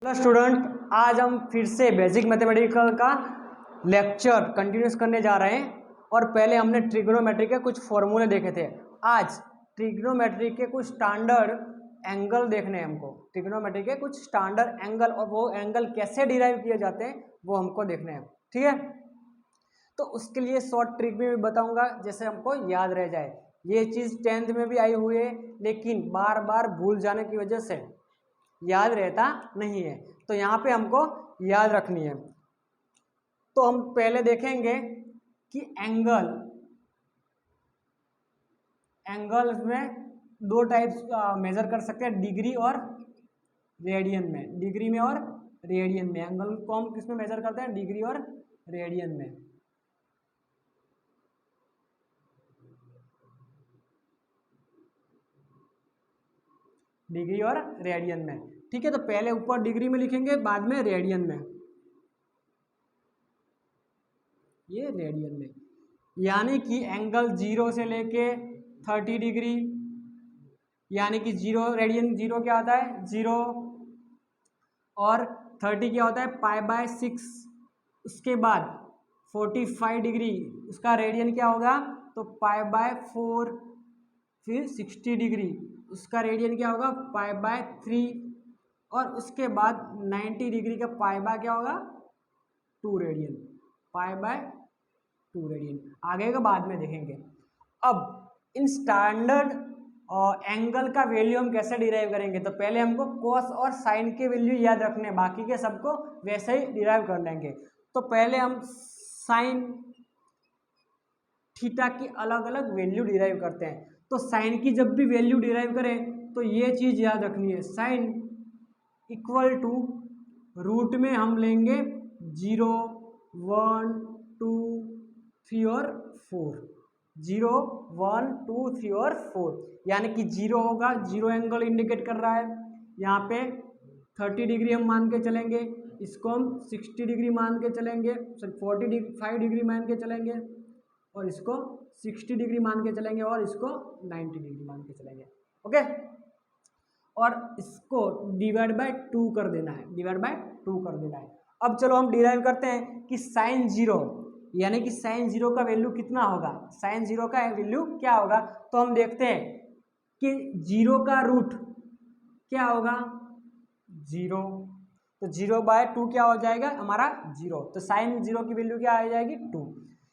Student, आज हम फिर से बेसिक मैथमेटिकल का लेक्चर कंटिन्यूस करने जा रहे हैं। और पहले हमने ट्रिग्नोमेट्री के कुछ फॉर्मूले देखे थे। आज ट्रिग्नोमेट्री के कुछ स्टैंडर्ड एंगल देखने हैं हमको। ट्रिग्नोमेट्री के कुछ स्टैंडर्ड एंगल और वो एंगल कैसे डिराइव किए जाते हैं वो हमको देखने हैं। ठीक है, तो उसके लिए शॉर्ट ट्रिक भी बताऊंगा जैसे हमको याद रह जाए। ये चीज़ 10th में भी आई हुई है, लेकिन बार बार भूल जाने की वजह से याद रहता नहीं है, तो यहाँ पे हमको याद रखनी है। तो हम पहले देखेंगे कि एंगल में दो टाइप्स मेजर कर सकते हैं, डिग्री और रेडियन में। डिग्री में और रेडियन में एंगल को हम किस में मेजर करते हैं? डिग्री और रेडियन में। डिग्री और रेडियन में, ठीक है। तो पहले ऊपर डिग्री में लिखेंगे, बाद में रेडियन में। ये रेडियन में, यानी कि एंगल 0 से लेके 30 डिग्री, यानी कि 0 रेडियन 0 क्या होता है? 0, और 30 क्या होता है? π/6। उसके बाद 45 डिग्री, उसका रेडियन क्या होगा? तो π/4। फिर 60 डिग्री, उसका रेडियन क्या होगा? π/3। और उसके बाद 90 डिग्री का क्या होगा? 2 रेडियन। π/2 रेडियन। आगे का बाद में देखेंगे। अब इन स्टैंडर्ड एंगल का वैल्यू हम कैसे डिराइव करेंगे? तो पहले हमको कॉस और साइन के वैल्यू याद रखने, बाकी के सबको वैसे ही डिराइव कर लेंगे। तो पहले हम साइन थीटा की अलग अलग वैल्यू डिराइव करते हैं। तो साइन की जब भी वैल्यू डिराइव करें तो ये चीज़ याद रखनी है, साइन इक्वल टू रूट में हम लेंगे 0, 1, 2, 3 और 4। 0, 1, 2, 3 और 4, यानी कि 0 होगा, 0 एंगल इंडिकेट कर रहा है। यहाँ पे 30 डिग्री हम मान के चलेंगे, इसको हम 60 डिग्री मान के चलेंगे, सॉरी 45 डिग्री मान के चलेंगे, और इसको 60 डिग्री मान के चलेंगे, और इसको 90 डिग्री मान के चलेंगे। ओके, और इसको डिवाइड बाय 2 कर देना है, डिवाइड बाय 2 कर देना है। अब चलो हम डिराइव करते हैं कि साइन 0, यानी कि साइन 0 का वैल्यू कितना होगा? साइन 0 का वैल्यू क्या होगा? तो हम देखते हैं कि 0 का रूट क्या होगा? 0। तो 0/2 क्या हो जाएगा हमारा? 0। तो साइन 0 की वैल्यू क्या आ जाएगी? 2।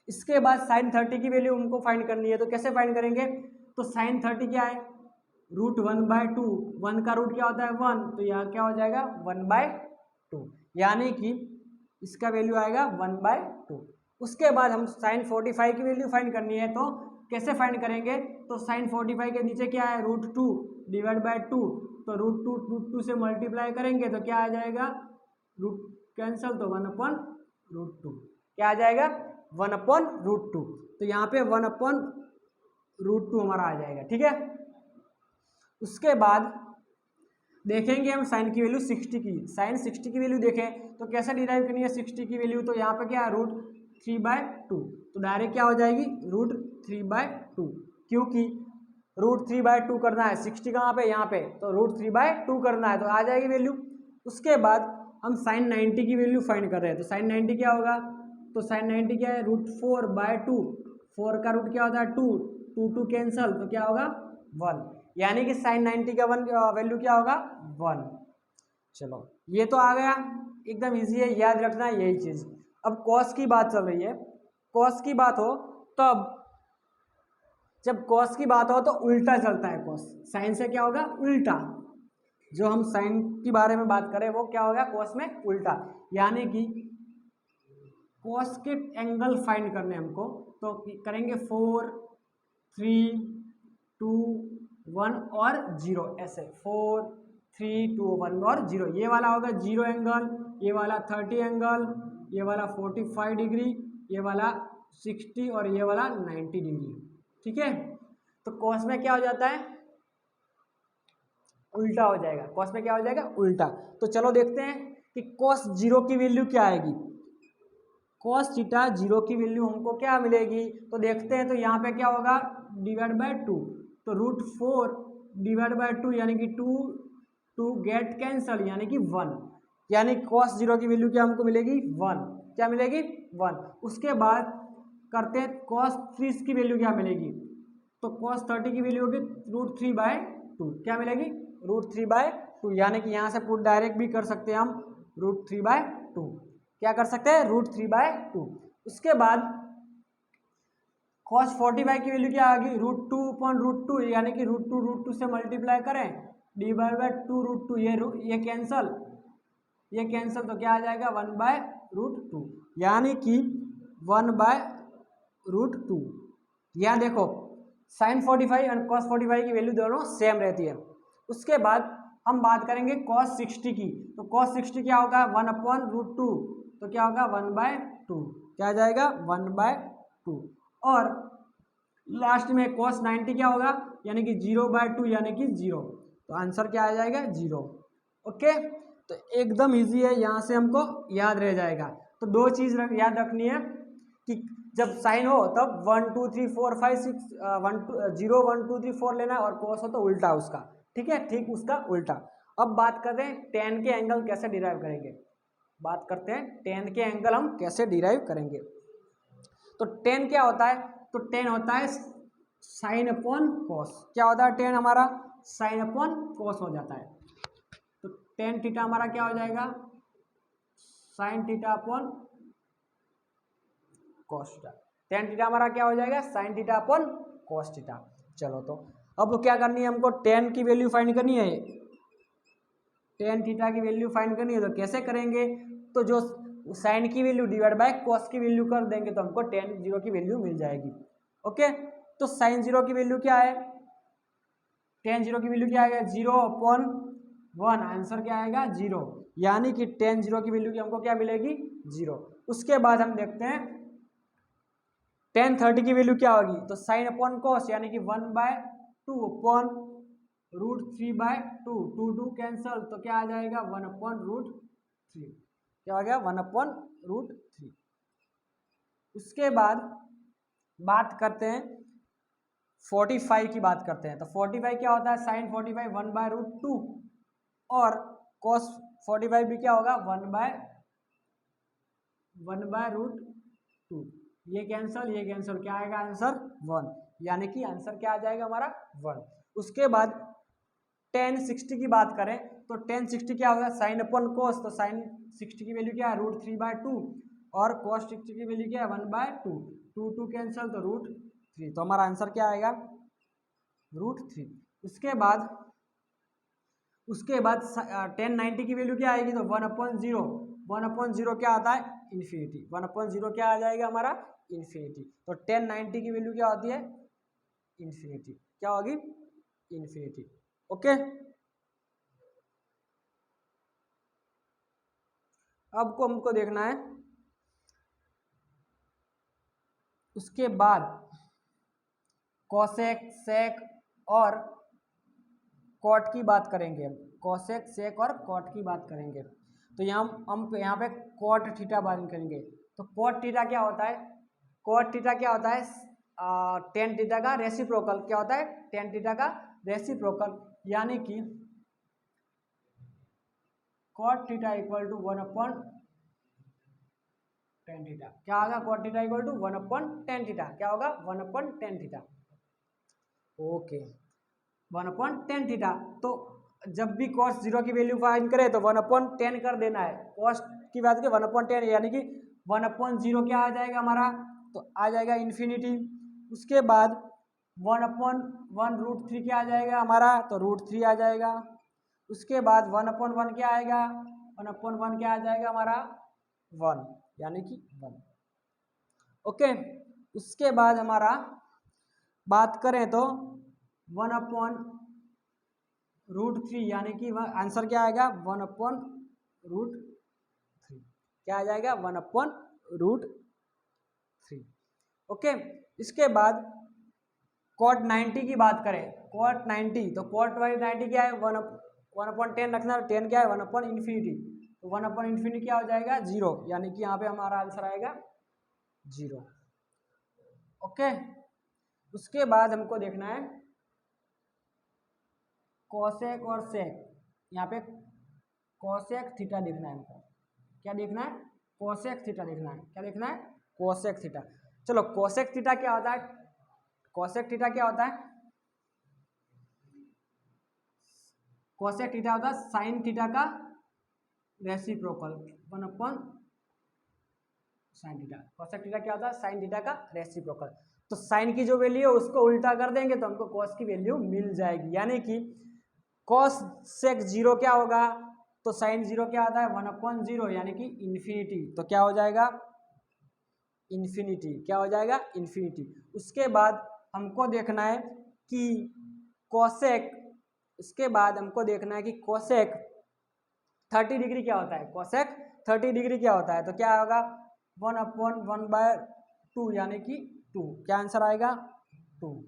इसके बाद साइन 30 की वैल्यू हमको फाइंड करनी है। तो कैसे फाइंड करेंगे? तो साइन 30 क्या है? रूट 1/2। 1 का रूट क्या होता है? 1। तो यहाँ क्या हो जाएगा? 1/2, यानी कि इसका वैल्यू आएगा 1/2। उसके बाद हम साइन 45 की वैल्यू फाइंड करनी है। तो कैसे फाइंड करेंगे? तो साइन 45 के नीचे क्या है? Root 2 divide by 2। तो रूट 2 से मल्टीप्लाई करेंगे तो क्या आ जाएगा? रूट कैंसल, तो 1/√2। क्या आ जाएगा? 1/√2। तो यहाँ पे 1/√2 हमारा आ जाएगा। ठीक है, उसके बाद देखेंगे हम साइन की वैल्यू 60 की। साइन 60 की वैल्यू देखें तो कैसे डिराइव करनी है 60 की वैल्यू? तो यहाँ पे क्या है? √3/2। तो डायरेक्ट क्या हो जाएगी? √3/2, क्योंकि √3/2 करना है। 60 कहाँ पे? यहाँ पे। तो √3/2 करना है, तो आ जाएगी वैल्यू। उसके बाद हम साइन 90 की वैल्यू फाइंड कर रहे हैं। तो साइन 90 क्या होगा? तो साइन 90 क्या है? √4/2। 4 का रूट क्या होता है? 2। 2 कैंसल, तो क्या होगा? 1, यानी कि साइन 90 का वैल्यू क्या होगा? 1। चलो, ये तो आ गया, एकदम इजी है, याद रखना है यही चीज़। अब कॉस की बात चल रही है। कॉस की बात हो तब, जब कॉस की बात हो तो उल्टा चलता है कॉस। साइन से क्या होगा? उल्टा। जो हम साइन के बारे में बात करें वो क्या होगा? कॉस में उल्टा, यानी कि कॉस के एंगल फाइंड करने हमको, तो करेंगे 4, 3, 2, 1 और 0, ऐसे 4, 3, 2, 1 और 0। ये वाला होगा 0 एंगल, ये वाला 30 एंगल, ये वाला 45 डिग्री, ये वाला 60 और ये वाला 90 डिग्री। ठीक है, तो कॉस में क्या हो जाता है? उल्टा हो जाएगा। कॉस में क्या हो जाएगा? उल्टा। तो चलो देखते हैं कि कॉस 0 की वैल्यू क्या आएगी। कॉस थीटा 0 की वैल्यू हमको क्या मिलेगी? तो देखते हैं। तो यहाँ पे क्या होगा? Divide by 2। तो √4 डिवाइड बाय 2, यानी कि 2 गेट कैंसल, यानी कि 1। यानी cos 0 की वैल्यू क्या हमको मिलेगी 1, क्या मिलेगी 1। उसके बाद करते हैं cos 3 की वैल्यू क्या मिलेगी, तो cos 30 की वैल्यू होगी √3/2, क्या मिलेगी √3/2, यानी कि यहाँ से पुट डायरेक्ट भी कर सकते हैं हम √3/2, क्या कर सकते हैं √3/2। उसके बाद cos 45 की वैल्यू क्या आ गई √2/√2, यानी कि √2 से मल्टीप्लाई करें /2 ये कैंसल, ये कैंसल, तो क्या आ जाएगा 1/√2, यानी कि 1/√2। यहाँ देखो sin 45 और cos 45 की वैल्यू दोनों सेम रहती है। उसके बाद हम बात करेंगे cos 60 की, तो cos 60 क्या होगा 1/√2, तो क्या होगा 1/2, क्या आ जाएगा 1/2। और लास्ट में cos 90 क्या होगा, यानी कि 0/2, यानी कि 0, तो आंसर क्या आ जाएगा 0। ओके, तो एकदम इजी है, यहाँ से हमको याद रह जाएगा। तो दो चीज़ याद रखनी है कि जब साइन हो तब 1 2 3 4 5 6 0 1 2 3 4 लेना, और कोस हो तो उल्टा उसका, ठीक है, ठीक उसका उल्टा। अब बात करते हैं टेन के एंगल कैसे डिराइव करेंगे, बात करते हैं टेन के एंगल हम कैसे डिराइव करेंगे। तो टेन क्या होता है, तो टेन होता है साइन अपॉन कॉस, क्या होता है टेन हमारा साइन अपॉन कॉस हो जाता है। तो टेन थीटा हमारा क्या हो जाएगा sine theta upon cos theta, tan theta हमारा क्या हो जाएगा sine theta upon cos theta. चलो तो अब क्या करनी है हमको, टेन की वैल्यू फाइंड करनी है, टेन थीटा की वैल्यू फाइंड करनी है। तो कैसे करेंगे, तो जो साइन की वैल्यू डिवाइड बाय कॉस की वैल्यू कर देंगे तो हमको टेन 0 की वैल्यू मिल जाएगी। ओके, तो साइन 0 की वैल्यू क्या है, टेन 0 की वैल्यू क्या आएगा 0/1, आंसर क्या आएगा 0, यानी कि टेन 0 की वैल्यू की हमको क्या मिलेगी 0। उसके बाद हम देखते हैं टेन 30 की वैल्यू क्या होगी, तो साइन अपॉन कॉस, यानी कि 1/2 अपॉन √3/2, 2 कैंसल, तो क्या आ जाएगा 1/√3, क्या आ गया 1/√3। उसके बाद बात करते हैं 45 की बात करते हैं। तो 45 क्या होता है साइन 45 1/√2, और कॉस 45 भी क्या होगा 1/√2, ये कैंसल, ये कैंसल, क्या आएगा आंसर 1, यानी कि आंसर क्या आ जाएगा हमारा 1। उसके बाद टेन 60 की बात करें तो टेन 60 क्या होगा साइन अपॉन कोस, तो साइन 60 की वैल्यू क्या है √3/2, और कॉस 60 की वैल्यू क्या है 1/2, 2 कैंसल, तो √3, तो हमारा आंसर क्या आएगा √3। उसके बाद टेन 90 की वैल्यू क्या आएगी, तो 1/0, 1/0 क्या आता है इन्फिनिटी, 1/0 क्या आ जाएगा हमारा इन्फिनिटी। तो टेन 90 की वैल्यू क्या होती है इन्फिनिटी, क्या होगी इन्फिनिटी। ओके, अब को हमको देखना है उसके बाद कोसेक सेक और कॉट की बात करेंगे, हम कोसेक सेक और कॉट की बात करेंगे। तो हम यहाँ पे कॉट थीटा बात करेंगे। तो कॉट थीटा क्या होता है, कॉट थीटा क्या होता है टेन थीटा का रेसिप्रोकल, क्या होता है टेन थीटा का रेसिप्रोकल, यानी कि cot theta equal to 1/tan theta, क्या होगा cot theta equal to 1/tan theta, क्या होगा 1/tan theta. Okay, 1/tan theta. तो जब भी cos 0 की वैल्यू फाइंड करें तो 1/10 कर देना है, cos की बात की 1/10, यानी कि 1/0 क्या आ जाएगा हमारा, तो आ जाएगा इन्फिनिटी। उसके बाद 1/1 √3 क्या आ जाएगा हमारा, तो √3 आ जाएगा। उसके बाद 1/1 क्या आएगा, 1/1 क्या आ जाएगा हमारा 1, यानी कि 1। ओके, उसके बाद हमारा बात करें तो 1/√3, यानी कि आंसर क्या आएगा 1/√3, क्या आ जाएगा 1/√3। ओके, इसके बाद cot 90 की बात करें, cot 90, तो cot 90 क्या है 1/10 रखना, 10 क्या है 1/∞, तो 1/∞ क्या हो जाएगा 0, यानी कि यहाँ पे हमारा आंसर आएगा 0। ओके, उसके बाद हमको देखना है कोसेक और सेक, यहाँ पे कोसेक थीटा देखना है हमको। क्या देखना है? कोसेक थीटा देखना है। क्या देखना है? Cosec theta. चलो कोसेक थीटा क्या होता है? कोसेक थीटा क्या होता है? कोसेक थीटा होता है साइन थीटा का reciprocal 1/sin theta. Cosec theta क्या होता है? साइन थीटा का रेसिप्रोकल। तो साइन की जो वैल्यू है उसको उल्टा कर देंगे तो हमको कॉस की वैल्यू मिल जाएगी, यानी कि कॉस सेक 0 क्या होगा? तो साइन 0 क्या आता है? 1/0 यानी कि इन्फिनिटी। तो क्या हो जाएगा? इन्फिनिटी। क्या हो जाएगा? इन्फिनिटी। उसके बाद हमको देखना है कि कोसेक, इसके बाद हमको देखना है कि कोसेक 30 डिग्री क्या होता है? कोसेक 30 डिग्री क्या होता है? तो क्या होगा? 1/1/2 यानी कि 2। क्या आंसर आएगा? 2।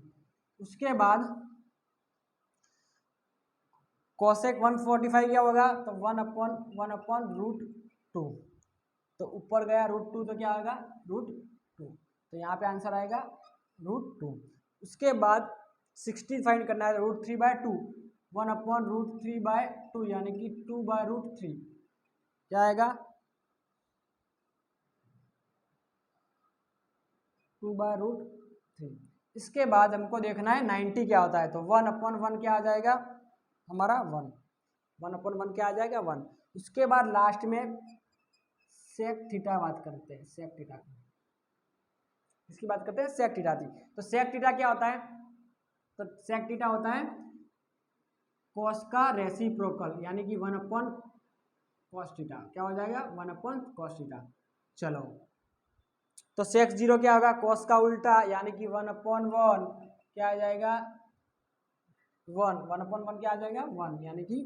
उसके बाद कोसेक 145 क्या होगा? तो 1/1/√2। तो ऊपर गया √2 तो क्या आएगा? √2। तो यहाँ पे आंसर आएगा √2। उसके बाद 60 फाइंड करना है, √3/2 1/√3/2 यानी कि 2/√3। क्या आएगा? 2/√3। इसके बाद हमको देखना है 90 क्या होता है? तो 1/1 क्या आ जाएगा हमारा? 1। 1/1 क्या आ जाएगा? 1। उसके बाद लास्ट में सेक थीटा बात करते हैं, सेक थीटा की। इसकी बात करते हैं सेक थीटा की। तो सेक थीटा क्या होता है? तो सेक थीटा होता है कॉस का रेसिप्रोकल यानी कि 1/cos थीटा। क्या हो जाएगा? 1/cos theta. चलो तो सेक 0 क्या होगा? कॉस का उल्टा यानी कि 1/1 क्या आ जाएगा? 1। 1/1 क्या आ जाएगा? 1 यानी कि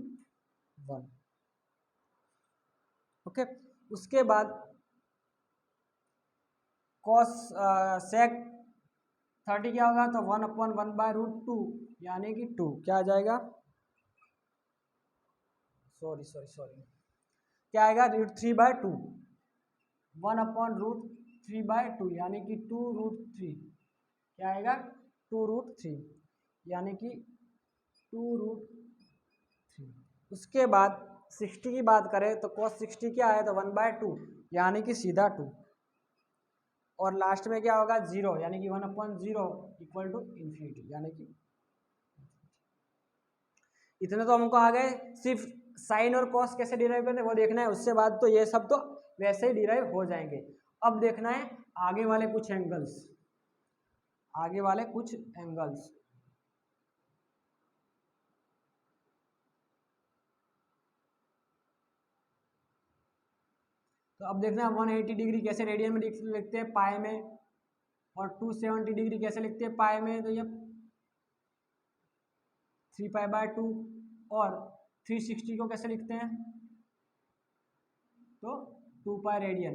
1। ओके। उसके बाद कॉस सेक 30 क्या होगा? तो 1/1/√2 यानी कि 2। क्या आ जाएगा? सॉरी क्या आएगा? √3/2। 1/√3/2 यानी कि 2√3। क्या आएगा? 2√3 यानी कि 2√3। उसके बाद 60 की बात करें तो cos 60 क्या है? तो 1/2 यानी कि सीधा 2। और लास्ट में क्या होगा? 0 यानी कि 1/0 इक्वल टू इन्फिनिटी यानी कि। इतने तो हमको आ गए। सिर्फ साइन और कॉस कैसे डिराइव करते हैं वो देखना है, उससे बाद तो ये सब तो वैसे ही डिराइव हो जाएंगे। अब देखना है आगे वाले कुछ एंगल्स, आगे वाले कुछ एंगल्स। तो अब देखना है 180 डिग्री कैसे रेडियन में लिखते हैं पाई में, और 270 डिग्री कैसे लिखते हैं पाई में? तो ये 3π/2। और 360 को कैसे लिखते हैं? तो 2π रेडियन।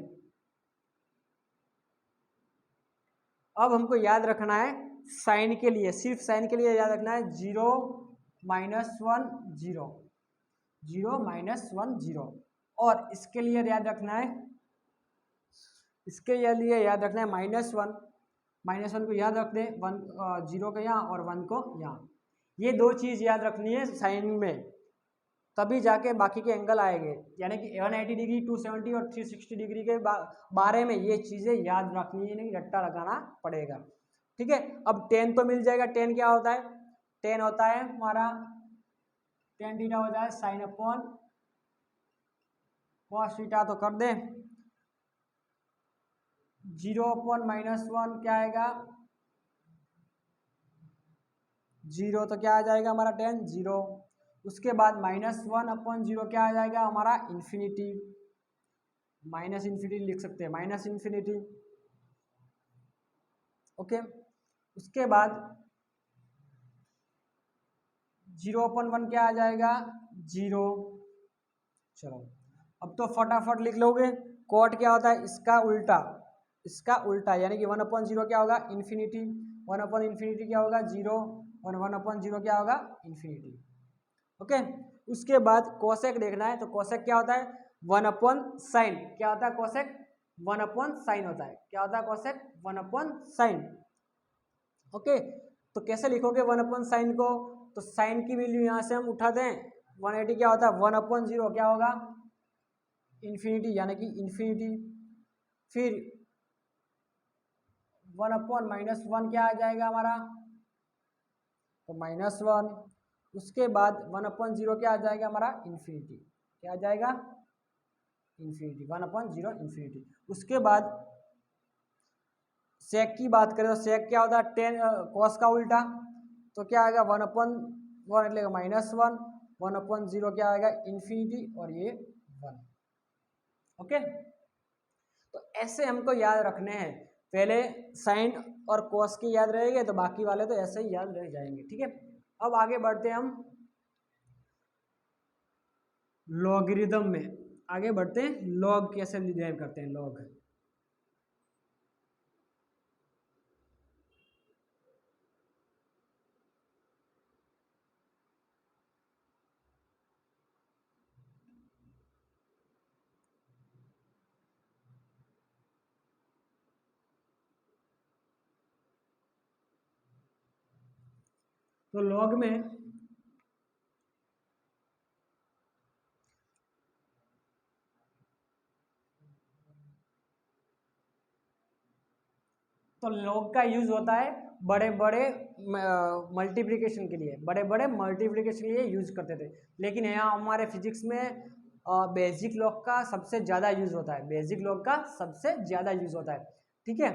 अब हमको याद रखना है साइन के लिए, सिर्फ साइन के लिए याद रखना है 0 -1 0, 0 -1 0। और इसके लिए याद रखना है, इसके लिए याद रखना है -1 को याद रख दें, 0 को यहाँ और 1 को यहाँ। ये दो चीज़ याद रखनी है साइन में, तभी जाके बाकी के एंगल आएंगे। यानी कि 180 डिग्री 270 और 360 डिग्री के बारे में ये चीज़ें याद रखनी है, नहीं रट्टा लगाना पड़ेगा। ठीक है। अब tan तो मिल जाएगा। tan क्या होता है? tan होता है हमारा tan थीटा हो जाए साइन अपॉन कॉस थीटा। तो कर दे 0/-1 क्या आएगा? 0। तो क्या आ जाएगा हमारा tan 0। उसके बाद -1/0 क्या आ जाएगा हमारा? इन्फिनिटी। माइनस इन्फिनिटी लिख सकते हैं, -इन्फिनिटी। ओके। उसके बाद 0/1 क्या आ जाएगा? 0। चलो अब तो फटाफट लिख लोगे। कॉट क्या होता है? इसका उल्टा, इसका उल्टा यानी कि 1/0 क्या होगा? इन्फिनिटी। 1/इन्फिनिटी क्या होगा? 0। और 1/0 क्या होगा? इन्फिनिटी। ओके। उसके बाद कोसेक देखना है। तो कोसेक क्या होता है? 1/sin। क्या होता है कोसेक? 1/sin होता है। क्या होता है कोसेक? 1/sin। ओके। तो कैसे लिखोगे 1/sin को? तो साइन की वैल्यू यहाँ से हम उठा दें 180 क्या होता है 1/0 क्या होगा इन्फिनिटी यानी कि इन्फिनिटी। फिर 1/-1 क्या आ जाएगा हमारा तो -1। उसके बाद 1/0 क्या आ जाएगा हमारा इन्फिनिटी, क्या आ जाएगा इन्फिनिटी 1/0 इन्फिनिटी। उसके बाद सेक की बात करें तो सेक क्या होता है 10 कॉस का उल्टा, तो क्या आएगा 1/1 એટલે -1 1/0 क्या आएगा इन्फिनिटी और ये 1। ओके, तो ऐसे हमको याद रखने हैं, पहले साइन और कॉस की याद रहेंगे तो बाकी वाले तो ऐसे ही याद रह जाएंगे। ठीक है, अब आगे बढ़ते हैं हम लॉगरिदम में, आगे बढ़ते हैं लॉग कैसे डिराइव करते हैं लॉग। तो लॉग में तो लॉग का यूज होता है बड़े बड़े मल्टीप्लिकेशन के लिए, बड़े बड़े मल्टीप्लिकेशन के लिए यूज करते थे। लेकिन यहाँ हमारे फिजिक्स में बेसिक लॉग का सबसे ज़्यादा यूज होता है, बेसिक लॉग का सबसे ज़्यादा यूज होता है। ठीक है,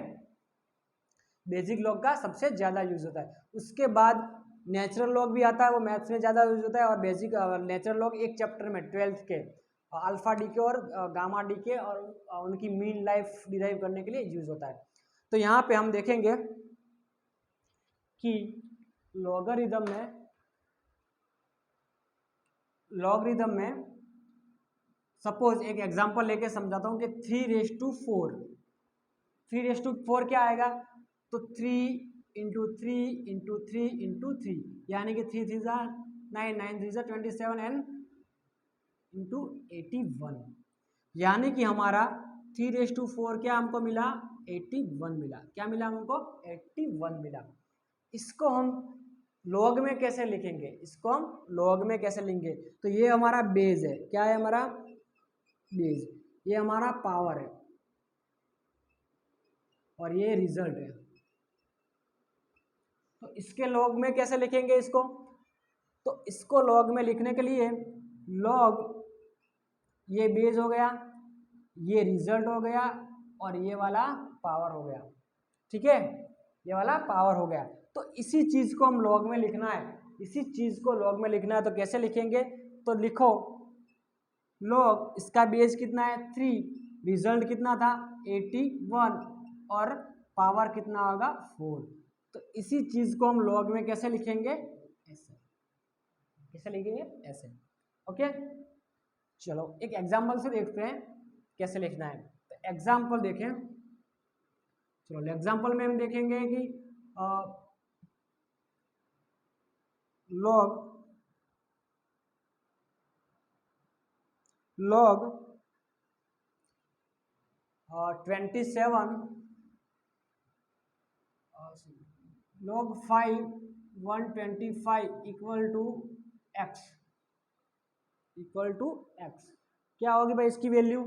बेसिक लॉग का सबसे ज़्यादा यूज होता है। उसके बाद नेचुरल लॉग भी आता है, वो मैथ्स में ज़्यादा यूज होता है। और बेसिक नेचुरल लॉग एक चैप्टर में 12th के अल्फा डी के और गामा डी के और उनकी मीन लाइफ डिराइव करने के लिए यूज होता है। तो यहाँ पे हम देखेंगे कि लॉगरिदम में सपोज एक एग्जांपल लेके समझाता हूँ कि 3/4 3/4 क्या आएगा तो 3 × 3 × 3 × 3 यानी कि 3 3 9 9 3 27 एंड इंटू 81, यानी कि हमारा 3/4 क्या हमको मिला 81 मिला। क्या मिला हमको 81 मिला। इसको हम लॉग में कैसे लिखेंगे, इसको हम लॉग में कैसे लिखेंगे तो ये हमारा बेस है, क्या है हमारा बेस, ये हमारा पावर है और ये रिजल्ट है। तो इसके लॉग में कैसे लिखेंगे इसको, तो इसको लॉग में लिखने के लिए लॉग ये बेस हो गया, ये रिजल्ट हो गया और ये वाला पावर हो गया। ठीक है, ये वाला पावर हो गया। तो इसी चीज को हम लॉग में लिखना है, इसी चीज को लॉग में लिखना है। तो कैसे लिखेंगे तो लिखो लॉग इसका बेस कितना है 3, रिजल्ट कितना था 81 और पावर कितना होगा 4। तो इसी चीज को हम लॉग में कैसे लिखेंगे ऐसे, कैसे लिखेंगे ऐसे। ओके, चलो एक एग्जांपल से देखते हैं कैसे लिखना है। तो एग्जांपल देखें, चलो एग्जांपल में हम देखेंगे कि log 27 log 5 125 equal to x. क्या होगी भाई इसकी वैल्यू,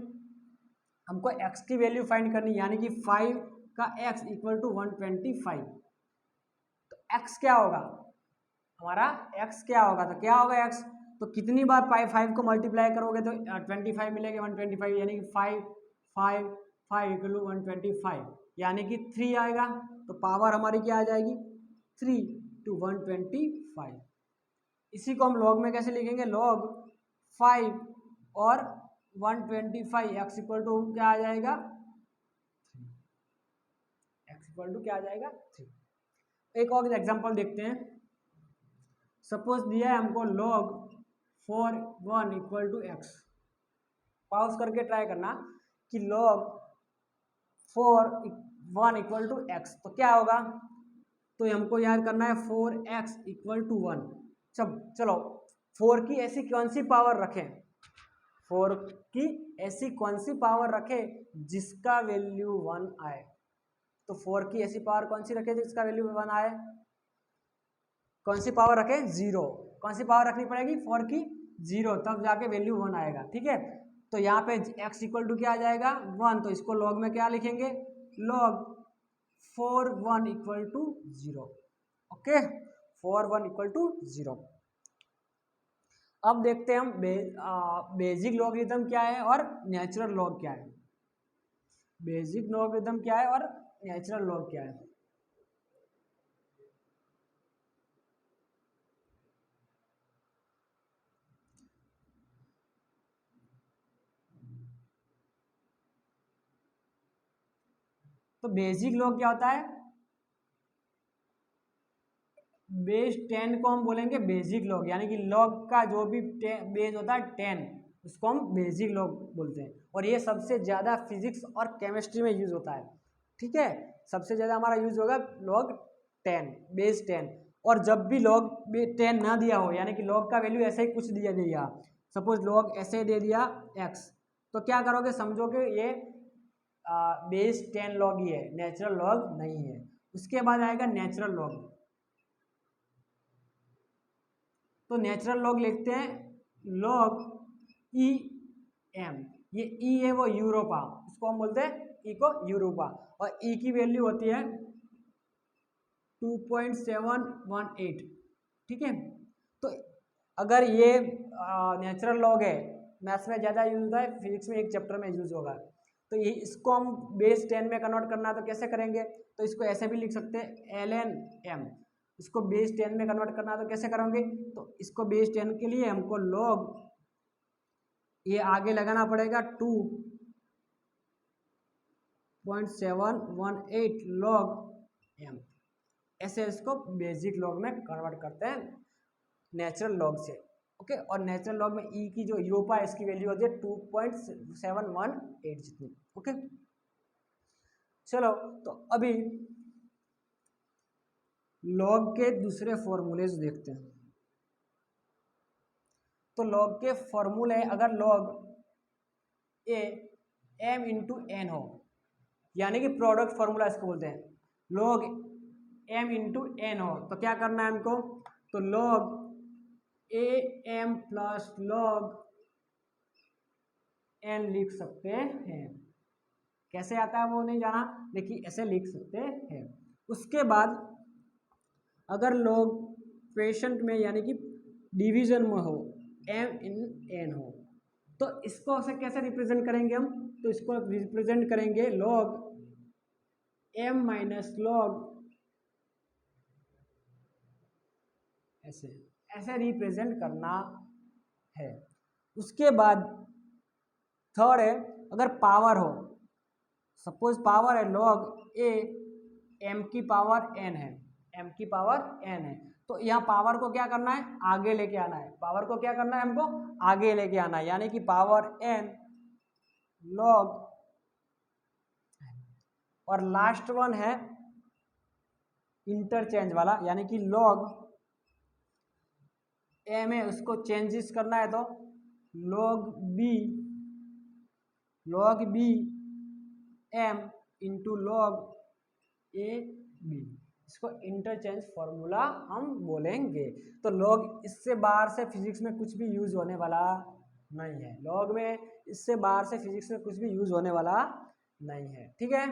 हमको x की वैल्यू फाइंड करनी, यानी कि 5 का x इक्वल टू 125। तो x क्या होगा हमारा, x क्या होगा तो क्या होगा x, तो कितनी बार 5 को मल्टीप्लाई करोगे तो 25 मिलेगा 125, यानी कि 5 5 5 इक्वल टू 125 यानी कि 3 आएगा। तो पावर हमारी क्या आ जाएगी 3 to 125। इसी को हम लॉग में कैसे लिखेंगे, लॉग 5 और 125 एक्स इक्वल टू क्या आ जाएगा, एक्स इक्वल टू क्या आ जाएगा 3। एक और एग्जांपल देखते हैं। सपोज दिया है हमको log 4 1 equal to x. Pause करके ट्राई करना कि log 4 1 इक्वल टू एक्स, तो क्या होगा, तो हमको याद करना है 4x इक्वल टू 1। चलो 4 की ऐसी कौन सी पावर रखें, 4 की ऐसी कौन सी पावर रखें जिसका वैल्यू 1 आए। तो 4 की ऐसी पावर कौन सी रखें जिसका वैल्यू 1 आए, कौन सी पावर रखें 0। कौन सी पावर रखनी पड़ेगी 4 की 0 तब जाके वैल्यू 1 आएगा। ठीक है, तो यहाँ पे x इक्वल टू क्या आ जाएगा 1, तो इसको लॉग में क्या लिखेंगे log 4 1 equal to 0। Okay, 4 1 equal to 0। अब देखते हैं हम बेसिक लॉगरिथम क्या है और नेचुरल लॉग क्या है। बेसिक लॉगरिथम क्या है और नेचुरल लॉग क्या है। तो बेसिक लॉग क्या होता है, बेस 10 को हम बोलेंगे बेसिक लॉग, यानी कि लॉग का जो भी बेस होता है 10 उसको हम बेसिक लॉग बोलते हैं। और ये सबसे ज़्यादा फिजिक्स और केमिस्ट्री में यूज होता है। ठीक है, सबसे ज़्यादा हमारा यूज होगा लॉग 10, बेस 10। और जब भी लॉग 10 ना दिया हो, यानी कि लॉग का वैल्यू ऐसे ही कुछ दिया, सपोज लॉग ऐसे दे दिया x, तो क्या करोगे, समझोगे ये बेस 10 लॉग ही है, नेचुरल लॉग नहीं है। उसके बाद आएगा नेचुरल लॉग। तो नेचुरल लॉग लिखते हैं लॉग ई एम, ये ई है वो यूरोपा, इसको हम बोलते हैं ई को यूरोपा, और ई की वैल्यू होती है 2.718। ठीक है, तो अगर ये नेचुरल लॉग है, मैथ्स में ज़्यादा यूज होता है, फिजिक्स में एक चैप्टर में यूज होगा, तो ये इसको हम बेस 10 में कन्वर्ट करना है तो कैसे करेंगे, तो इसको ऐसे भी लिख सकते हैं ln m। इसको बेस 10 में कन्वर्ट करना है तो कैसे करोगे, तो इसको बेस 10 के लिए हमको log ये आगे लगाना पड़ेगा 2.718 log m, ऐसे इसको बेसिक लॉग में कन्वर्ट करते हैं नेचुरल लॉग से। ओके, और नेचुरल लॉग में ई की जो यूरोपा है इसकी वैल्यू होती है 2.718 जितनी। ओके, चलो तो अभी लॉग के दूसरे फॉर्मूलेज देखते हैं। तो लॉग के फॉर्मूले, अगर लॉग ए m इंटू एन हो, यानी कि प्रोडक्ट फॉर्मूला इसको बोलते हैं, लॉग m इंटू एन हो तो क्या करना है हमको, तो log a m plus log n लिख सकते हैं। कैसे आता है वो नहीं जाना, लेकिन ऐसे लिख सकते हैं। उसके बाद अगर लॉग क्वेशंट में यानी कि डिवीजन में हो, m इन n हो, तो इसको से कैसे रिप्रेजेंट करेंगे हम, तो इसको रिप्रेजेंट करेंगे लॉग m माइनस लॉग, ऐसे ऐसे रिप्रेजेंट करना है। उसके बाद थर्ड है, अगर पावर हो, सपोज पावर है लॉग ए m की पावर n है, m की पावर n है, तो यहाँ पावर को क्या करना है, आगे लेके आना है। पावर को क्या करना है हमको, आगे लेके आना है, यानी कि पावर n लॉग, और लास्ट वन है इंटरचेंज वाला, यानी कि लॉग m है उसको चेंजेस करना है, तो log b m into log a b, इसको इंटरचेंज फॉर्मूला हम बोलेंगे। तो लॉग इससे बाहर से फिजिक्स में कुछ भी यूज होने वाला नहीं है, लॉग में इससे बाहर से फिजिक्स में कुछ भी यूज होने वाला नहीं है। ठीक है।